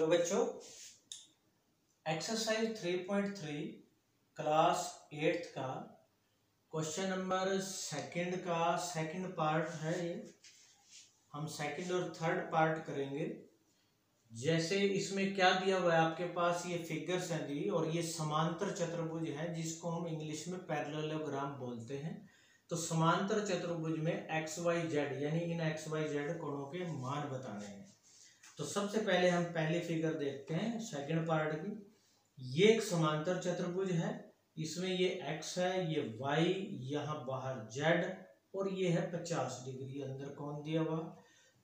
Hello बच्चों, exercise 3.3 class 8th का question number second का सेकंड पार्ट है। ये हम सेकंड और थर्ड पार्ट करेंगे। जैसे इसमें क्या दिया हुआ है आपके पास, ये फिगर्स हैं दी और ये समांतर चतुर्भुज है जिसको हम इंग्लिश में पैरेललोग्राम बोलते हैं। तो समांतर चतुर्भुज में एक्स वाई जेड यानी इन एक्स वाई जेड कोणों के मान बताने हैं। तो सबसे पहले हम पहली फिगर देखते हैं सेकंड पार्ट की। ये एक समांतर चतुर्भुज है, इसमें ये x है, ये y, यहाँ बाहर z और ये है 50 डिग्री अंदर कोण दिया हुआ।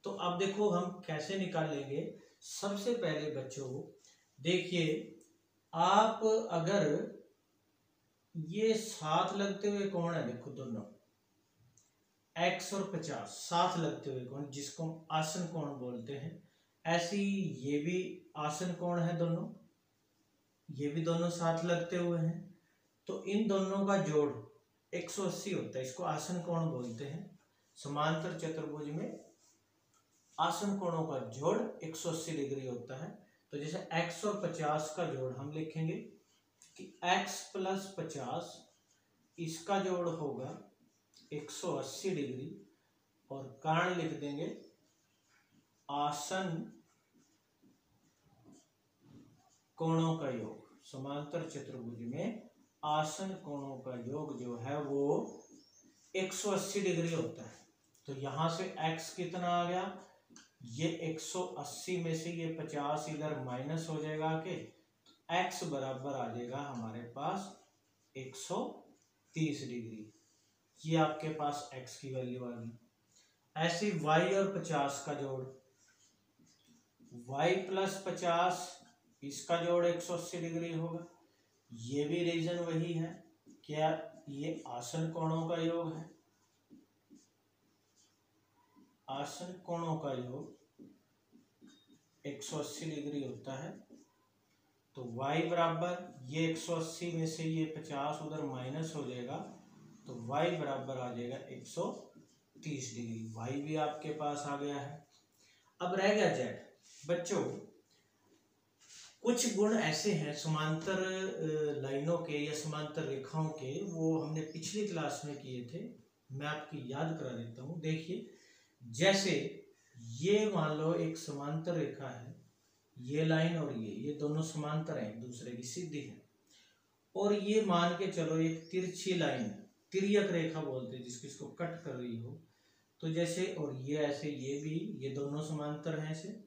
तो अब देखो हम कैसे निकालेंगे। सबसे पहले बच्चों देखिए, आप अगर ये साथ लगते हुए कोण है, देखो दोनों x और 50 साथ लगते हुए कोण जिसको हम आसन कोण बोलते हैं। ऐसी ये भी आसन कोण है, दोनों ये भी दोनों साथ लगते हुए हैं। तो इन दोनों का जोड़ 180 होता है, इसको आसन कोण बोलते हैं। समांतर चतुर्भुज में आसन कोणों का जोड़ 180 डिग्री होता है। तो जैसे x और 50 का जोड़ हम लिखेंगे कि x + 50 इसका जोड़ होगा 180 डिग्री और कारण लिख देंगे आसन कोणों का योग। समांतर चतुर्भुज में आसन कोणों का योग जो है वो 180 डिग्री होता है। तो यहां से x कितना आ गया, ये 180 में से ये 50 इधर माइनस हो जाएगा कि x बराबर आ जाएगा हमारे पास 130 डिग्री। ये आपके पास x की वैल्यू आ गई। ऐसे y और 50 का जोड़, y + 50 इसका जोड़ 180 डिग्री होगा। ये भी रीजन वही है, क्या ये आसन कोणों का योग है। आसन कोणों का योग 180 डिग्री होता है। तो y बराबर ये 180 में से ये 50 उधर माइनस हो जाएगा, तो y बराबर आ जाएगा 130 डिग्री। y भी आपके पास आ गया है। अब रह गया z। बच्चों कुछ गुण ऐसे हैं समांतर लाइनों के या समांतर रेखाओं के, वो हमने पिछली क्लास में किए थे, मैं आपकी याद करा देता हूँ। देखिए जैसे ये मान लो एक समांतर रेखा है, ये लाइन और ये दोनों समांतर हैं, एक दूसरे की सीधी है। और ये मान के चलो एक तिरछी लाइन, तिर्यक रेखा बोलते हैं जिसको कट कर रही हो। तो जैसे और ये ऐसे, ये भी ये दोनों समांतर हैं ऐसे।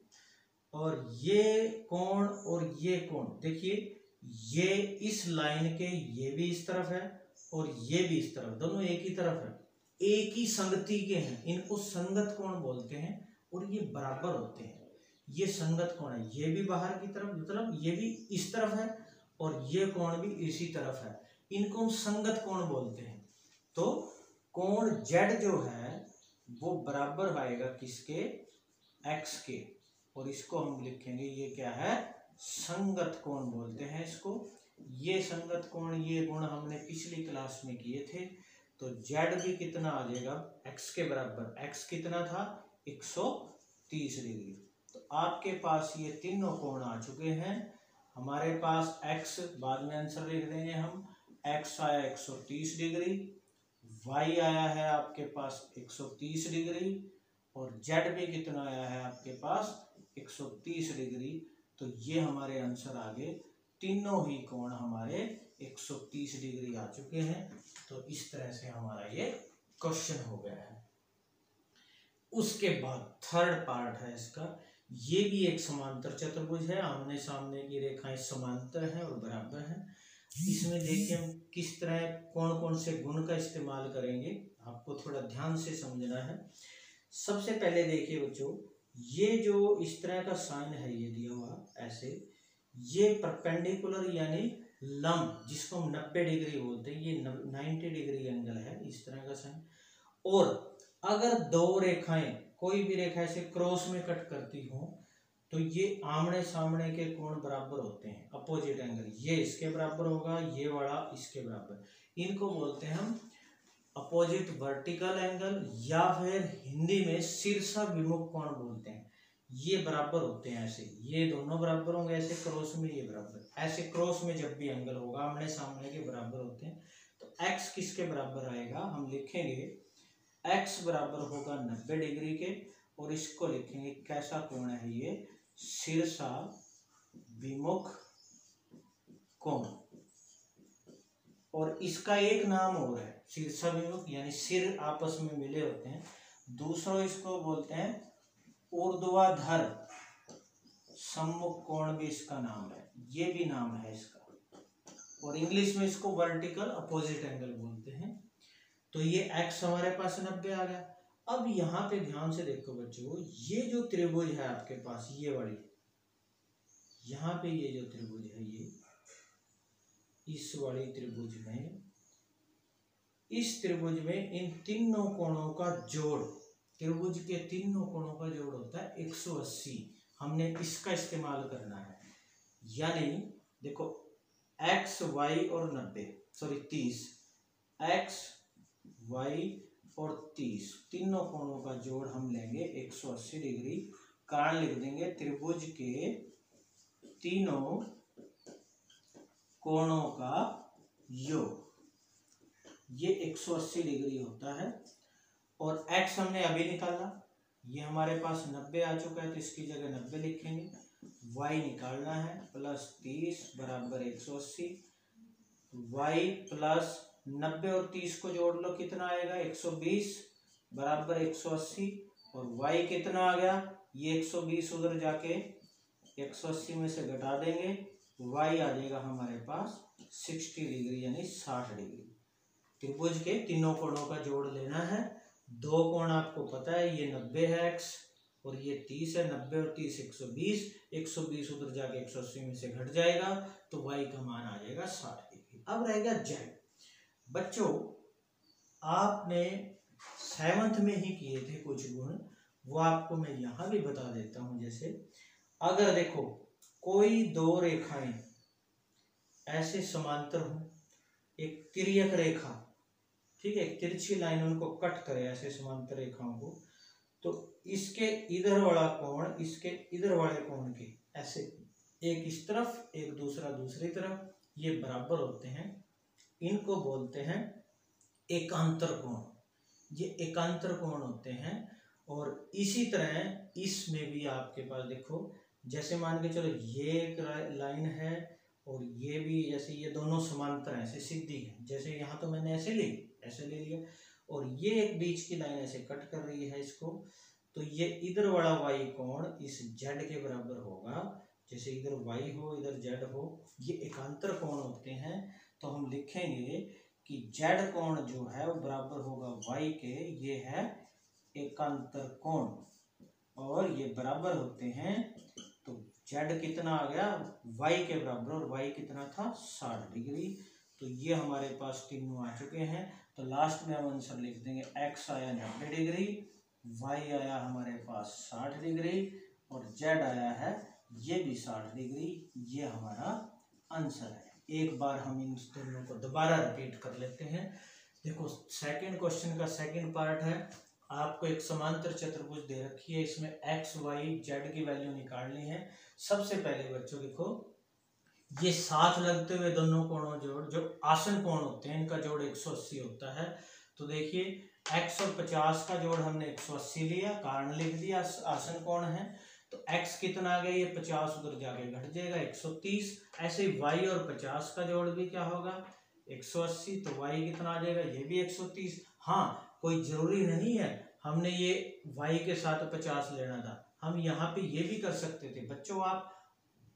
और ये कोण और ये कोण देखिए, ये इस लाइन के ये भी इस तरफ है और ये भी इस तरफ, दोनों एक ही तरफ है, एक ही संगति के हैं, इनको संगत कोण बोलते हैं। और ये बराबर होते हैं, ये संगत कोण है। ये भी बाहर की तरफ मतलब ये भी इस तरफ है और ये कोण भी इसी तरफ है, इनको हम संगत कोण बोलते हैं। तो कोण Z जो है वो बराबर आएगा किसके, x के। और इसको हम लिखेंगे, ये क्या है, संगत कोण बोलते हैं इसको। ये संगत कोण, ये गुण हमने पिछली क्लास में किए थे। तो z भी कितना आ जाएगा, x के बराबर। x कितना था, 130 डिग्री। तो आपके पास ये तीनों कोण आ चुके हैं। हमारे पास x बाद में आंसर लिख देंगे हम, x आया 130 डिग्री, y आया है आपके पास 130 डिग्री और z भी कितना आया है आपके पास 130 डिग्री। तो ये हमारे आंसर आ गए, तीनों ही कोण हमारे 130 डिग्री आ चुके हैं। तो इस तरह से हमारा ये क्वेश्चन हो गया है। उसके बाद थर्ड पार्ट है इसका। ये भी एक समांतर चतुर्भुज है, आमने सामने की रेखाएं समांतर हैं और बराबर हैं। इसमें देखिए हम किस तरह कौन कौन से गुण का इस्तेमाल करेंगे, आपको थोड़ा ध्यान से समझना है। सबसे पहले देखिए बच्चों, ये जो इस तरह का साइन है ये दिया हुआ ऐसे, ये परपेंडिकुलर यानी लंब जिसको हम 90 डिग्री बोलते हैं, ये 90 डिग्री एंगल है, इस तरह का साइन। और अगर दो रेखाएं, कोई भी रेखा ऐसे क्रॉस में कट करती हो तो ये आमने सामने के कोण बराबर होते हैं, अपोजिट एंगल। ये इसके बराबर होगा, ये वाला इसके बराबर। इनको बोलते हैं हम अपोजिट वर्टिकल एंगल, या फिर हिंदी में शीर्षाभिमुख कोण बोलते हैं। ये बराबर होते हैं ऐसे, ये दोनों बराबर होंगे ऐसे क्रॉस में, ये बराबर, ऐसे क्रॉस में जब भी एंगल होगा आमने सामने के बराबर होते हैं, तो x किसके बराबर आएगा, हम लिखेंगे x बराबर होगा 90 डिग्री के, और इसको लिखेंगे कैसा कोण है ये, शीर्षा विमुख कोण। और इसका एक नाम और है शीर्षाभिमुख, यानी सिर आपस में मिले होते हैं। दूसरा इसको बोलते हैं ऊर्ध्वाधर सम्मुख कोण, भी इसका नाम है, ये भी नाम है इसका, और इंग्लिश में इसको वर्टिकल अपोजिट एंगल बोलते हैं। तो ये x हमारे पास 90 आ गया। अब यहाँ पे ध्यान से देखो बच्चों, ये जो त्रिभुज है आपके पास, ये वाली, यहाँ पे ये जो त्रिभुज है, ये इस वाली त्रिभुज में, इस त्रिभुज में इन तीनों कोणों का जोड़, त्रिभुज के तीनों कोणों का जोड़ होता है 180। हमने इसका इस्तेमाल करना है, यानी देखो x y और 90, सॉरी 30, x y और 30 तीनों कोणों का जोड़ हम लेंगे 180 डिग्री। कारण लिख देंगे त्रिभुज के तीनों कोणों का योग, ये 180 डिग्री होता है। और x हमने अभी निकाला, ये हमारे पास 90 आ चुका है, तो इसकी जगह 90 लिखेंगे। y निकालना है, प्लस 30 बराबर 180, y प्लस 90 और 30 को जोड़ लो, कितना आएगा 120 बराबर 180, और y कितना आ गया, ये 120 उधर जाके 180 में से घटा देंगे, y आ जाएगा हमारे पास 60 डिग्री, यानी 60 डिग्री। त्रिभुज के तीनों कोणों का जोड़ लेना है। दो कोण आपको पता है, ये 90 है x और ये 30 है, 90 और 30 120, 120 उधर जाके 180 में से घट जाएगा, तो y का मान आ जाएगा 60 डिग्री। अब रहेगा z। बच्चों आपने 7th में ही किए थे कुछ गुण, वो आपको मैं यहाँ भी बता देता हूँ। जैसे अगर देखो कोई दो रेखाएं ऐसे समांतर हो, एक तिर्यक रेखा, ठीक है, एक तिरछी लाइन उनको कट करे ऐसे समांतर रेखाओं को, तो इसके इधर वाला कोण इसके इधर वाले कोण के ऐसे, एक इस तरफ एक दूसरा दूसरी तरफ, ये बराबर होते हैं, इनको बोलते हैं एकांतर कोण। ये एकांतर कोण होते हैं। और इसी तरह इसमें भी आपके पास देखो, जैसे मान के चलो ये एक लाइन है और ये भी, जैसे ये दोनों समांतर हैं, ऐसे सीधी है, जैसे यहाँ तो मैंने ऐसे ले लिया, और ये एक बीच की लाइन ऐसे कट कर रही है इसको, तो ये इधर वाला y कोण इस z के बराबर होगा। जैसे इधर y हो इधर z हो, ये एकांतर कोण होते हैं। तो हम लिखेंगे कि z कोण जो है वो बराबर होगा y के, ये है एकांतर कोण, और ये बराबर होते हैं, तो z कितना आ गया y के बराबर, और y कितना था 60 डिग्री। तो ये हमारे पास तीनों आ चुके हैं। तो लास्ट में हम आंसर लिख देंगे, x आया 90 डिग्री, y आया हमारे पास 60 डिग्री, और z आया है ये भी 60 डिग्री। ये हमारा आंसर है। एक बार हम इन दोनों को दोबारा रिपीट कर लेते हैं। देखो सेकंड क्वेश्चन का सेकंड पार्ट है, आपको एक समांतर चतुर्भुज दे रखी है, इसमें x y z की वैल्यू निकालनी है। सबसे पहले बच्चों देखो, ये साथ लगते हुए दोनों कोणों जोड़, जो आसन कोण होते हैं, इनका जोड़ 180 होता है। तो देखिए x और 50 का जोड़ हमने 180 लिया, कारण लिख दिया, आसन कोण है, तो x कितना आ गया, ये 50 उधर जाके घट जाएगा 130। ऐसे ही y और 50 का जोड़ भी क्या होगा 180, तो y कितना आ जाएगा, ये भी 130। हाँ, कोई जरूरी नहीं है हमने ये y के साथ 50 लेना था, हम यहाँ पे ये भी कर सकते थे। बच्चों आप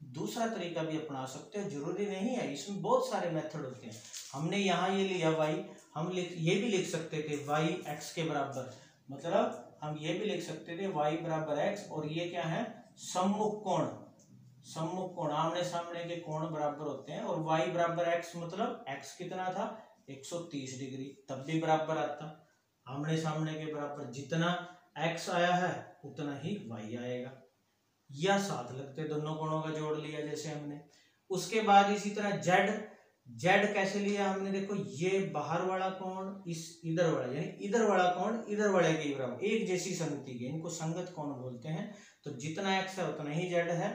दूसरा तरीका भी अपना सकते हो, जरूरी नहीं है, इसमें बहुत सारे मेथड होते हैं। हमने यहाँ ये लिया y, हम ये भी लिख सकते थे y x के बराबर, मतलब हम ये भी लिख सकते थे y बराबर x, और ये क्या है सम्मुख कोण, सम्मुख कोण आमने सामने के कोण बराबर होते हैं, और y बराबर x मतलब x कितना था 130 डिग्री, तब भी बराबर आता, आमने सामने के बराबर जितना x आया है उतना ही y आएगा, या साथ लगते दोनों कोणों का जोड़ लिया जैसे हमने। उसके बाद इसी तरह z कैसे लिया हमने, देखो ये बाहर वाला कोण इस इधर वाला, यानी इधर वाला कोण इधर वाले के बराबर, एक जैसी संगति के, इनको संगत कोण बोलते हैं। तो जितना x है उतना ही z है,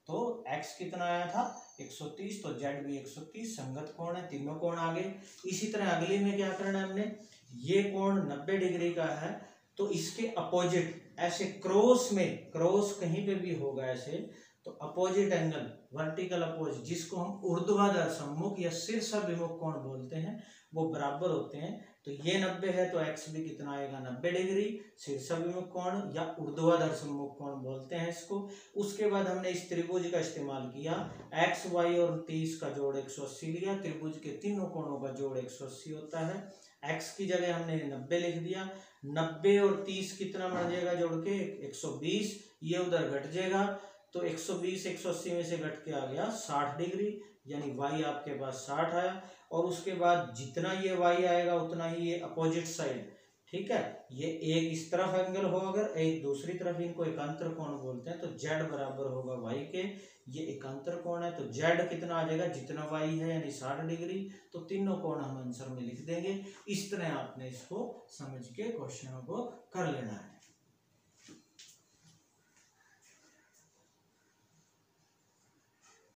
तो x कितना आया था 130, तो z भी 130, संगत कोण है, तीनों कोण आ गए। इसी तरह अगले में क्या करना है हमने, ये कोण 90 डिग्री का है, तो इसके अपोजिट ऐसे क्रॉस में, क्रॉस कहीं पे भी होगा ऐसे, तो अपोजिट एंगल, वर्टिकल अपोजिट, जिसको हम ऊर्ध्वाधर सम्मुख या शीर्षाभिमुख कोण बोलते हैं, वो बराबर होते हैं। तो ये 90 है तो x भी कितना आएगा 90 डिग्री, शीर्षाभिमुख कोण या ऊर्ध्वाधर सम्मुख कोण बोलते हैं इसको। उसके बाद हमने इस त्रिभुज का इस्तेमाल किया, x, y और 30 का जोड़ 180 लिया, त्रिभुज के तीनों कोणों का जोड़ 180 होता है। x की जगह हमने 90 लिख दिया, 90 और 30 कितना बन जाएगा जोड़ के 120, ये उधर घट जाएगा, तो 120 180 में से घट के आ गया 60 डिग्री, यानी y आपके पास 60 आया। और उसके बाद जितना ये y आएगा उतना ही ये अपोजिट साइड, ठीक है, ये एक इस तरफ एंगल हो अगर, एक दूसरी तरफ, इनको एकांतर कोण बोलते हैं, तो z बराबर होगा y के, ये एकांतर कोण है, तो z कितना आ जाएगा जितना y है यानी 60 डिग्री, तो तीनों कोण हम आंसर में लिख देंगे। इस तरह आपने इसको समझ के क्वेश्चनों को कर लेना है।